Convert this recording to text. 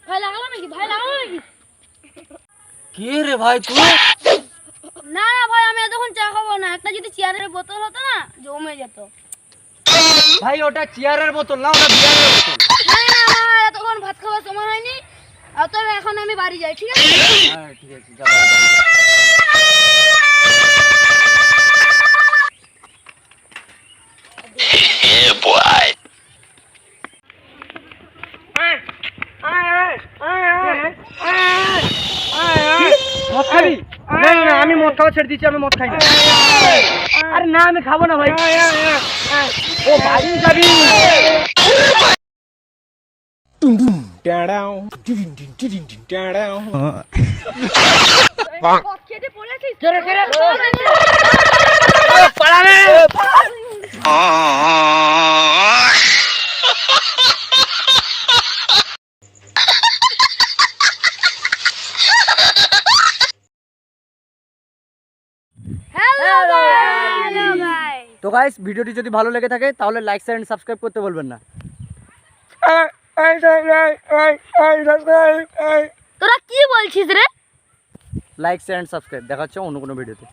ভাই লাগালো নাকি? ভাই লাগালো নাকি? কি রে ভাই তুই? না না ভাই, আমি এতক্ষণ চা খাবো না। একটা যদি চেয়ারের বোতল হতো না, জমে যেত। ভাই ওটা চেয়ারের বোতল না, ওটা বিয়ারের বোতল। না না, আমার এতক্ষণ ভাত খাওয়ার সময় হয়নি। অতএব এখন আমি বাড়ি যাই, ঠিক আছে? হ্যাঁ ঠিক আছে, যা বাড়ি যা। মদ খাবি? না না, আমি মদ খাওয়া ছেড়ে দিচ্ছি, আমি মদ খাই না। আরে না, আমি খাবো না ভাই। ও বাড়ি যাবি? খেতে পড়েছিস? পালাবে। হ্যালো ভাই। তো গাইস, ভিডিওটি যদি ভালো লেগে থাকে তাহলে লাইক শেয়ার এন্ড সাবস্ক্রাইব করতে বলবেন না। তোরা কি বলছিস রে? Like share and subscribe. দেখা হচ্ছে অন্য কোনো ভিডিওতে।